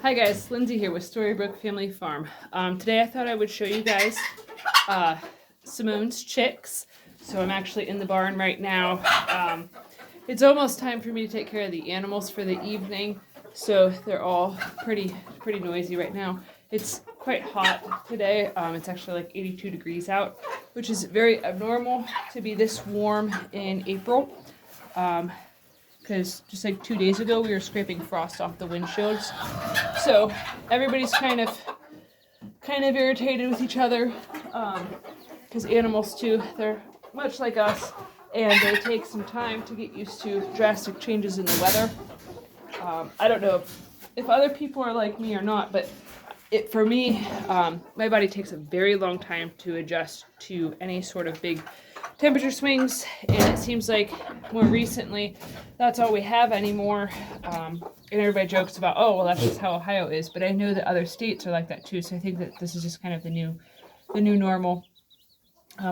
Hi guys, Lindsay here with Storybrooke Family Farm. Today I thought I would show you guys Simone's chicks. So I'm actually in the barn right now. It's almost time for me to take care of the animals for the evening, so they're all pretty noisy right now. It's quite hot today. It's actually like 82 degrees out, which is very abnormal to be this warm in April. Because just like 2 days ago we were scraping frost off the windshields. So everybody's kind of irritated with each other, because animals too, they're much like us, and they take some time to get used to drastic changes in the weather. I don't know if other people are like me or not, but for me, my body takes a very long time to adjust to any sort of big temperature swings, and it seems like more recently that's all we have anymore. And everybody jokes about, oh well, that's just how Ohio is, but I know that other states are like that too, so I think that this is just kind of the new normal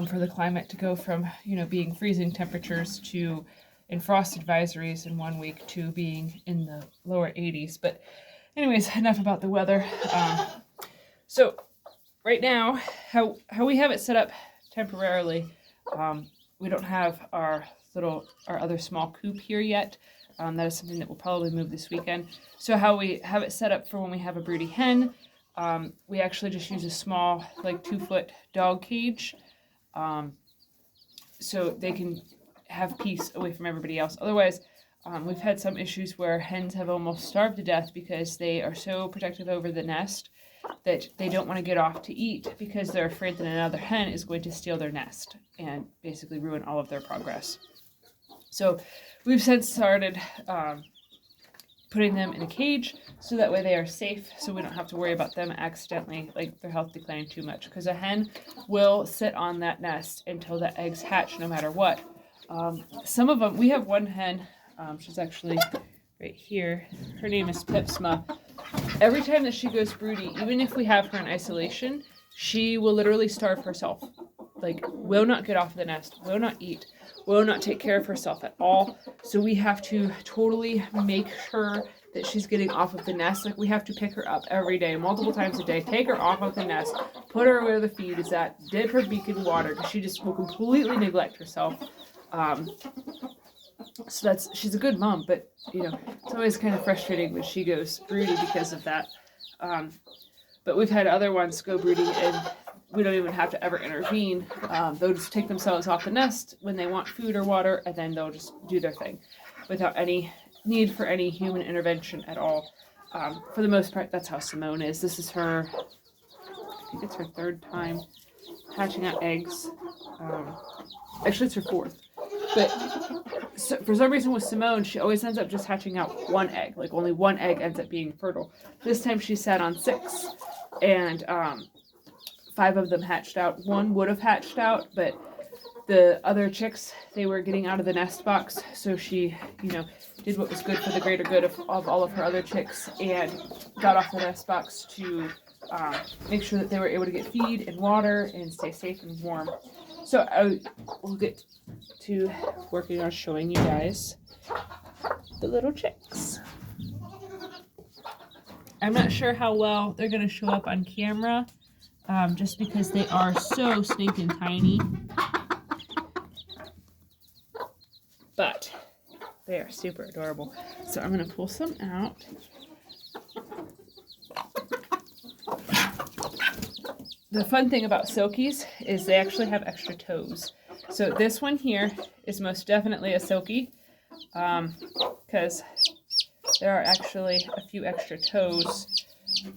for the climate, to go from being freezing temperatures to in frost advisories in 1 week to being in the lower 80s. But anyways, enough about the weather. So right now, how we have it set up temporarily, we don't have our other small coop here yet. That is something that we'll probably move this weekend. So how we have it set up for when we have a broody hen, we actually just use a small, like 2-foot dog cage, so they can have peace away from everybody else. Otherwise, we've had some issues where hens have almost starved to death because they are so protective over the nest that they don't want to get off to eat, because they're afraid that another hen is going to steal their nest and basically ruin all of their progress. So we've since started putting them in a cage, so that way they are safe, so we don't have to worry about them accidentally, like their health declining too much, because a hen will sit on that nest until the eggs hatch no matter what. Some of them, we have one hen, she's actually right here, her name is Pipsma. Every time that she goes broody, even if we have her in isolation, she will literally starve herself. Like, will not get off the nest, will not eat, will not take care of herself at all. So we have to totally make sure that she's getting off of the nest. Like, we have to pick her up every day, multiple times a day, take her off of the nest, put her where the feed is at, dip her beak in water, because she just will completely neglect herself. So she's a good mom, but it's always kind of frustrating when she goes broody because of that. But we've had other ones go broody and we don't even have to ever intervene. They'll just take themselves off the nest when they want food or water, and then they'll just do their thing without any need for any human intervention at all. For the most part, that's how Simone is. This is her, I think it's her 3rd time hatching out eggs. Actually, it's her 4th. But so, for some reason with Simone, she always ends up just hatching out 1 egg. Like, only 1 egg ends up being fertile. This time she sat on 6, and 5 of them hatched out. 1 would have hatched out, but the other chicks, they were getting out of the nest box, so she, did what was good for the greater good of all of her other chicks, and got off the nest box to make sure that they were able to get feed and water and stay safe and warm. So we'll get to working on showing you guys the little chicks. I'm not sure how well they're going to show up on camera, just because they are so stinking tiny. But they are super adorable. So I'm going to pull some out. The fun thing about Silkies is they actually have extra toes. So this one here is most definitely a Silkie, because there are actually a few extra toes.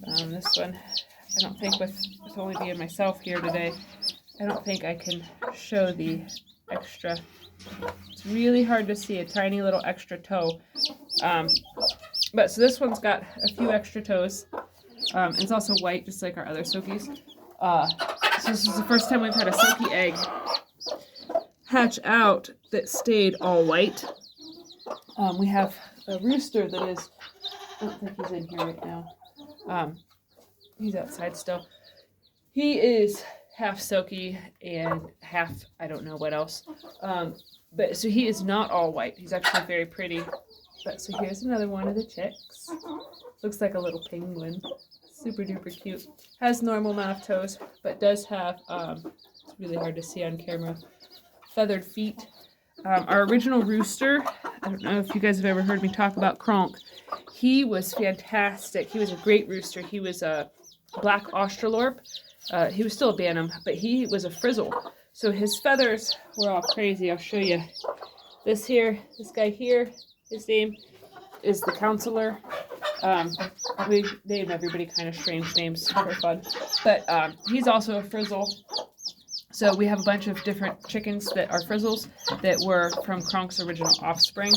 This one, I don't think, with only being myself here today, I don't think I can show the extra. It's really hard to see a tiny little extra toe. But so this one's got a few extra toes. It's also white, just like our other Silkies. So this is the first time we've had a Silkie egg hatch out that stayed all white. We have a rooster that is, I don't think he's in here right now. He's outside still. He is half Silkie and half, I don't know what else. But so he is not all white. He's actually very pretty. But so here's another one of the chicks. Looks like a little penguin. Super duper cute. Has normal amount of toes, but does have, it's really hard to see on camera, feathered feet. Our original rooster, I don't know if you guys have ever heard me talk about Kronk. He was fantastic. He was a great rooster. He was a black Australorp. He was still a Bantam, but he was a frizzle. So his feathers were all crazy. I'll show you. This guy here, his name is the counselor. We name everybody kind of strange names for fun. But he's also a frizzle. So we have a bunch of different chickens that are frizzles that were from Kronk's original offspring.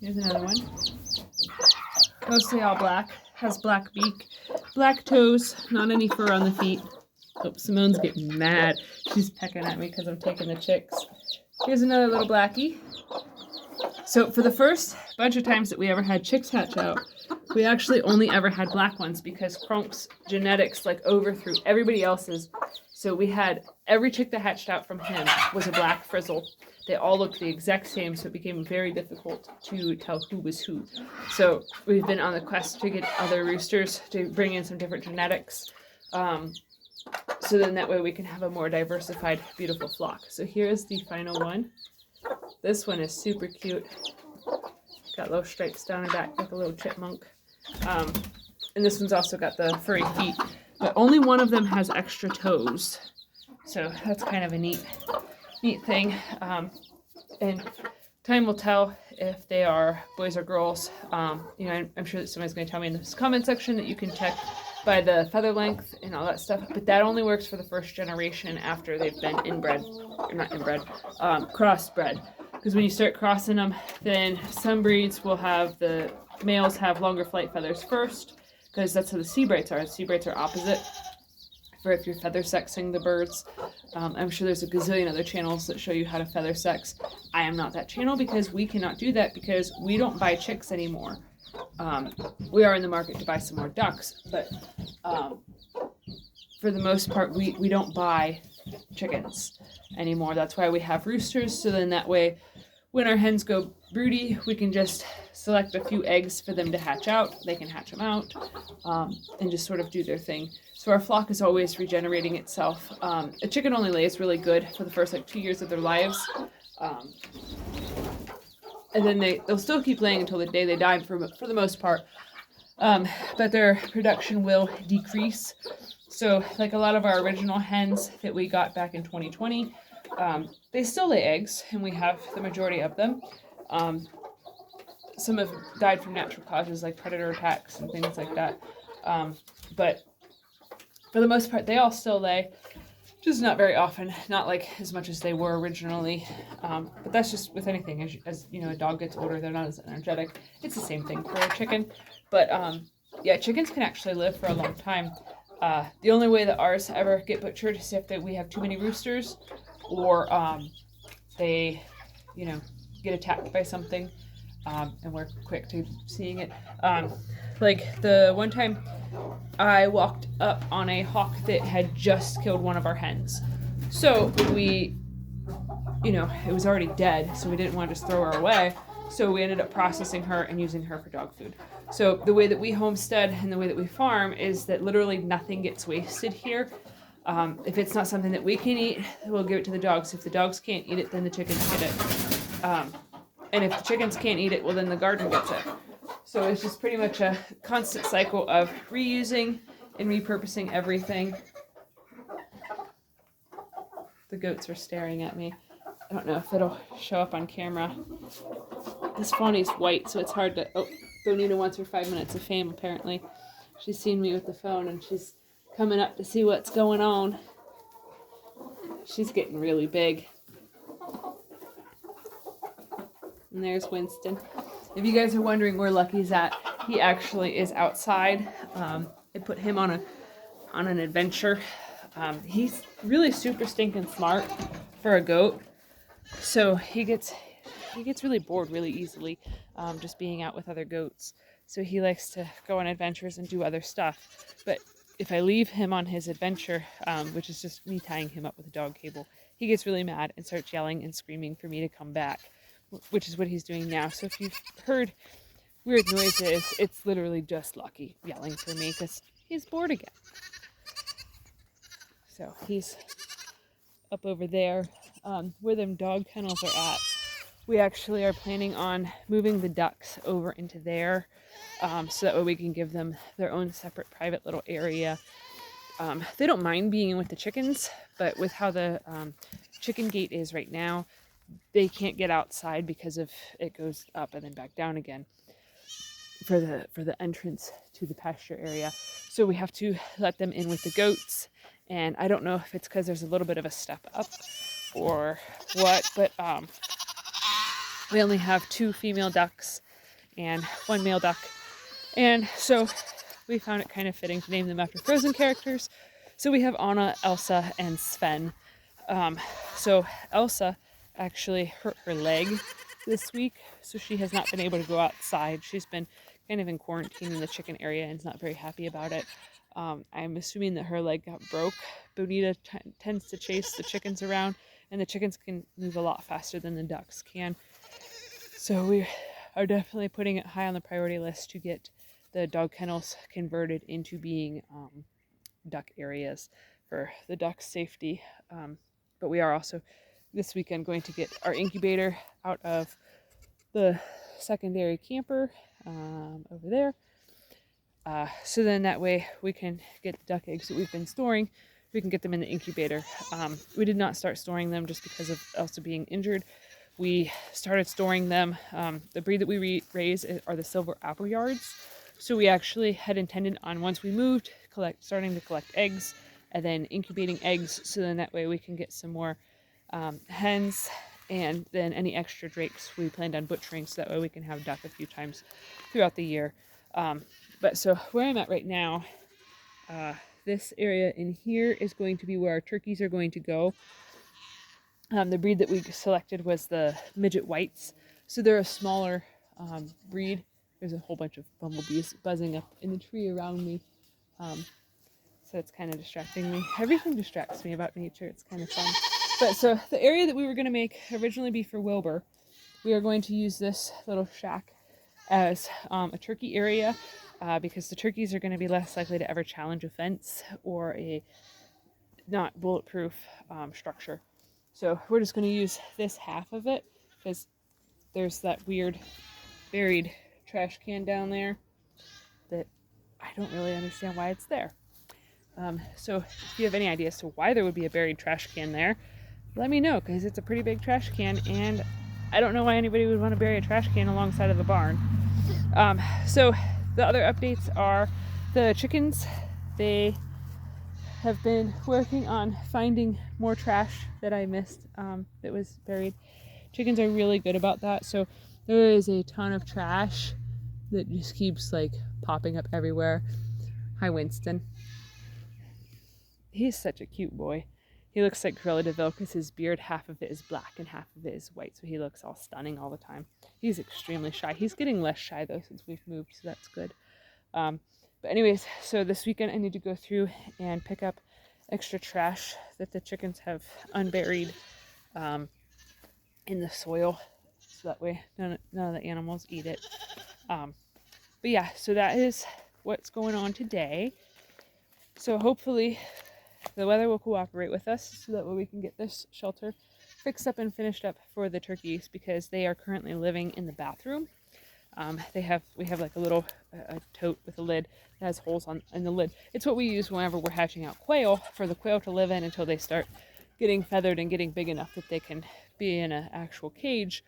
Here's another one. Mostly all black. Has black beak, black toes, not any fur on the feet. Oh, Simone's getting mad. She's pecking at me because I'm taking the chicks. Here's another little blackie. So for the first bunch of times that we ever had chicks hatch out, we actually only ever had black ones because Kronk's genetics like overthrew everybody else's. So we had every chick that hatched out from him was a black frizzle. They all looked the exact same, so it became very difficult to tell who was who. So we've been on the quest to get other roosters to bring in some different genetics. So then that way we can have a more diversified, beautiful flock. So here's the final one. This one is super cute. Got little stripes down her back like a little chipmunk. And this one's also got the furry feet. But only one of them has extra toes. So that's kind of a neat thing. And time will tell if they are boys or girls. You know, I'm sure that somebody's going to tell me in this comment section that you can check by the feather length and all that stuff. But that only works for the first generation after they've been inbred. Or not inbred, crossbred. Because when you start crossing them, then some breeds will have the males have longer flight feathers first. Because that's how the sea brights are. The sea brights are opposite for if you're feather sexing the birds. I'm sure there's a gazillion other channels that show you how to feather sex. I am not that channel because we cannot do that because we don't buy chicks anymore. We are in the market to buy some more ducks, but for the most part, we don't buy chickens anymore. That's why we have roosters, so then that way when our hens go broody, we can just select a few eggs for them to hatch out. They can hatch them out and just sort of do their thing. So our flock is always regenerating itself. A chicken only lays really good for the first like 2 years of their lives. And then they'll still keep laying until the day they die for the most part. But their production will decrease. So like a lot of our original hens that we got back in 2020, they still lay eggs, and we have the majority of them. Some have died from natural causes like predator attacks and things like that. But for the most part, they all still lay, just not very often, not like as much as they were originally. But that's just with anything. As you know, a dog gets older, they're not as energetic. It's the same thing for a chicken. But yeah, chickens can actually live for a long time. The only way that ours ever get butchered is if we have too many roosters, or they, you know, get attacked by something, and we're quick to seeing it. Like the one time I walked up on a hawk that had just killed one of our hens. So we, you know, it was already dead, so we didn't want to just throw her away. So we ended up processing her and using her for dog food. So the way that we homestead and the way that we farm is that literally nothing gets wasted here. If it's not something that we can eat, we'll give it to the dogs. If the dogs can't eat it, then the chickens get it. And if the chickens can't eat it, well, then the garden gets it. So it's just pretty much a constant cycle of reusing and repurposing everything. The goats are staring at me. I don't know if it'll show up on camera. This Fawny's white, so it's hard to... Oh, Bonita wants her 5 minutes of fame, apparently. She's seen me with the phone, and she's coming up to see what's going on. She's getting really big. And there's Winston. If you guys are wondering where Lucky's at, he actually is outside. I put him on an adventure. He's really super stinking smart for a goat. So he gets really bored really easily, just being out with other goats. So he likes to go on adventures and do other stuff. But if I leave him on his adventure, which is just me tying him up with a dog cable, he gets really mad and starts yelling and screaming for me to come back, which is what he's doing now. So if you've heard weird noises, it's literally just Lucky yelling for me because he's bored again. So he's up over there where them dog kennels are at. We actually are planning on moving the ducks over into there so that way we can give them their own separate private little area. They don't mind being with the chickens, but with how the chicken gate is right now, they can't get outside because of it goes up and then back down again for the entrance to the pasture area. So we have to let them in with the goats, and I don't know if it's because there's a little bit of a step up or what, but we only have 2 female ducks and 1 male duck, and so we found it kind of fitting to name them after Frozen characters. So we have Anna, Elsa, and Sven. So Elsa actually hurt her leg this week, so she has not been able to go outside. She's been kind of in quarantine in the chicken area and is not very happy about it. I'm assuming that her leg got broke. Bonita tends to chase the chickens around, and the chickens can move a lot faster than the ducks can. So we are definitely putting it high on the priority list to get the dog kennels converted into being duck areas for the ducks' safety. But we are also this weekend going to get our incubator out of the secondary camper over there. So then that way we can get the duck eggs that we've been storing. We can get them in the incubator. We did not start storing them just because of Elsa being injured. We started storing them. The breed that we raise are the silver Appleyards. So we actually had intended on, once we moved, starting to collect eggs and then incubating eggs, so then that way we can get some more hens, and then any extra drakes we planned on butchering, so that way we can have duck a few times throughout the year. But so where I'm at right now, this area in here is going to be where our turkeys are going to go. The breed that we selected was the midget whites. So they're a smaller breed. There's a whole bunch of bumblebees buzzing up in the tree around me. So it's kind of distracting me. Everything distracts me about nature. It's kind of fun. But so the area that we were going to make originally be for Wilbur, we are going to use this little shack as a turkey area because the turkeys are going to be less likely to ever challenge a fence or a not bulletproof structure. So we're just going to use this half of it because there's that weird buried trash can down there that I don't really understand why it's there. So if you have any idea as to why there would be a buried trash can there, let me know, because it's a pretty big trash can, and I don't know why anybody would want to bury a trash can alongside of the barn. So the other updates are the chickens. They have been working on finding more trash that I missed that was buried. Chickens are really good about that. So there is a ton of trash that just keeps like popping up everywhere. Hi, Winston. He's such a cute boy. He looks like Cruella de Vil because his beard, half of it is black and half of it is white, so he looks all stunning all the time. He's extremely shy. He's getting less shy though since we've moved, so that's good. But anyways, so this weekend I need to go through and pick up extra trash that the chickens have unburied in the soil, so that way none of the animals eat it. But yeah, so that is what's going on today. So hopefully the weather will cooperate with us so that way we can get this shelter fixed up and finished up for the turkeys, because they are currently living in the bathroom. We have like a little tote with a lid that has holes in the lid. It's what we use whenever we're hatching out quail, for the quail to live in until they start getting feathered and getting big enough that they can be in an actual cage.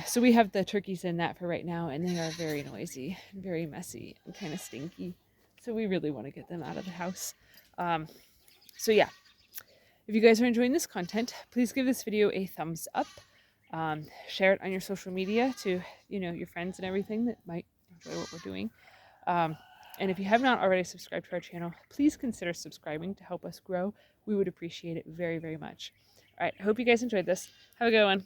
So we have the turkeys in that for right now, and they are very noisy, very messy, and kind of stinky. So we really want to get them out of the house. So yeah, if you guys are enjoying this content, please give this video a thumbs up. Share it on your social media to, your friends and everything that might enjoy what we're doing. And if you have not already subscribed to our channel, please consider subscribing to help us grow. We would appreciate it very, very much. All right, I hope you guys enjoyed this. Have a good one.